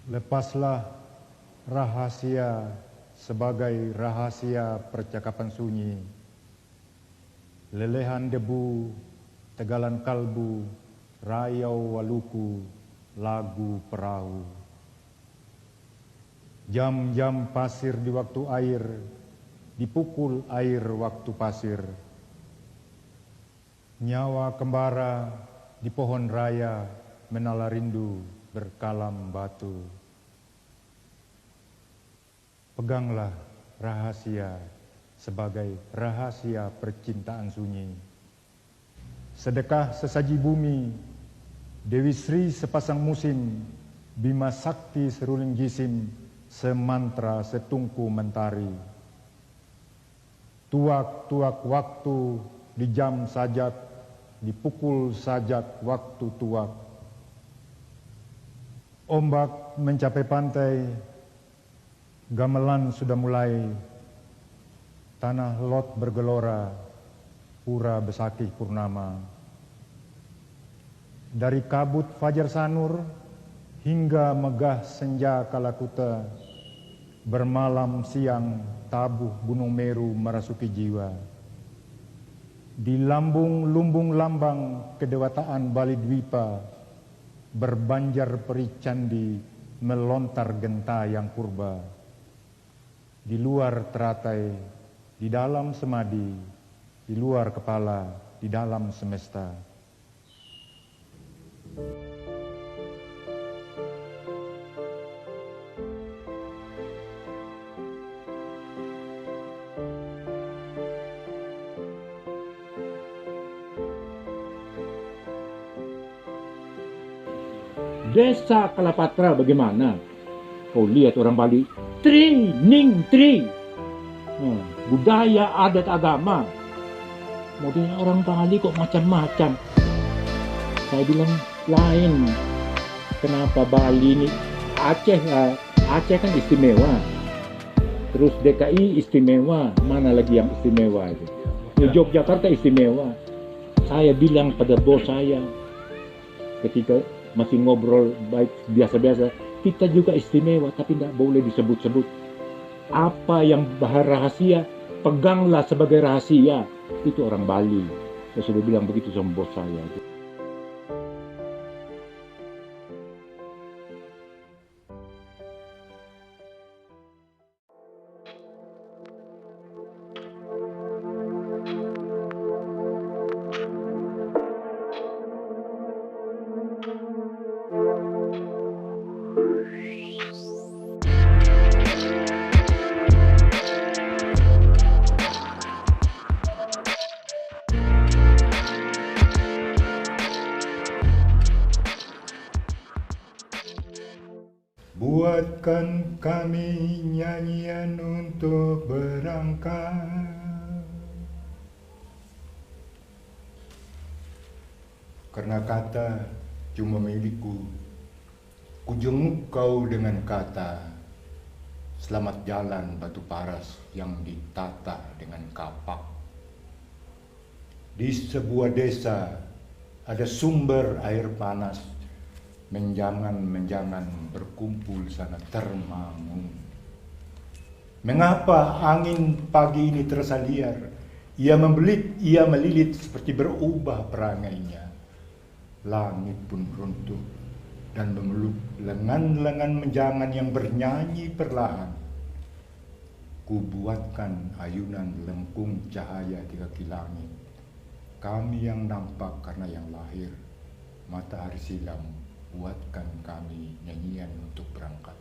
Lepaslah rahasia sebagai rahasia percakapan sunyi. Lelehan debu, tegalan kalbu, rayau waluku, lagu perahu. Jam-jam pasir di waktu air, dipukul air waktu pasir. Nyawa kembara di pohon raya menala rindu berkalam batu. Peganglah rahasia sebagai rahasia percintaan sunyi. Sedekah sesaji bumi, Dewi Sri sepasang musim, Bima Sakti seruling jisim, semantra setungku mentari. Tuak-tuak waktu di jam sajak, dipukul sajak waktu tuak. Ombak mencapai pantai, gamelan sudah mulai, tanah lot bergelora, pura besakih purnama. Dari kabut fajar sanur hingga megah senja kalakuta, bermalam siang tabuh gunung Meru merasuki jiwa. Di lambung lumbung lambang kedewataan Bali Dwipa, berbanjar peri candi melontar gentayang purba. Di luar teratai, di dalam semadi, di luar kepala, di dalam semesta. Desa Kalapatra bagaimana? Kau lihat orang Bali, tri, ning, tri. Budaya, adat, agama. Modelnya orang Bali kok macam-macam. Saya bilang lain. Kenapa Bali ini? Aceh kan istimewa. Terus DKI istimewa. Mana lagi yang istimewa itu? Yogyakarta istimewa. Saya bilang pada bos saya ketika masih ngobrol baik biasa-biasa, kita juga istimewa, tapi tidak boleh disebut-sebut. Apa yang rahasia, peganglah sebagai rahasia. Itu orang Bali. Saya sudah bilang begitu sama bos saya. Buatkan kami nyanyian untuk berangkat, karena kata cuma milikku. Kujenguk kau dengan kata, selamat jalan batu paras yang ditata dengan kapak. Di sebuah desa ada sumber air panas, menjangan berkumpul sana termangu. Mengapa angin pagi ini terasa liar? Ia membelit, ia melilit seperti berubah perangainya. Langit pun runtuh dan memeluk lengan-lengan menjangan yang bernyanyi perlahan. Kubuatkan ayunan lengkung cahaya di kaki langit. Kami yang nampak karena yang lahir, matahari silam. Buatkan kami nyanyian untuk berangkat.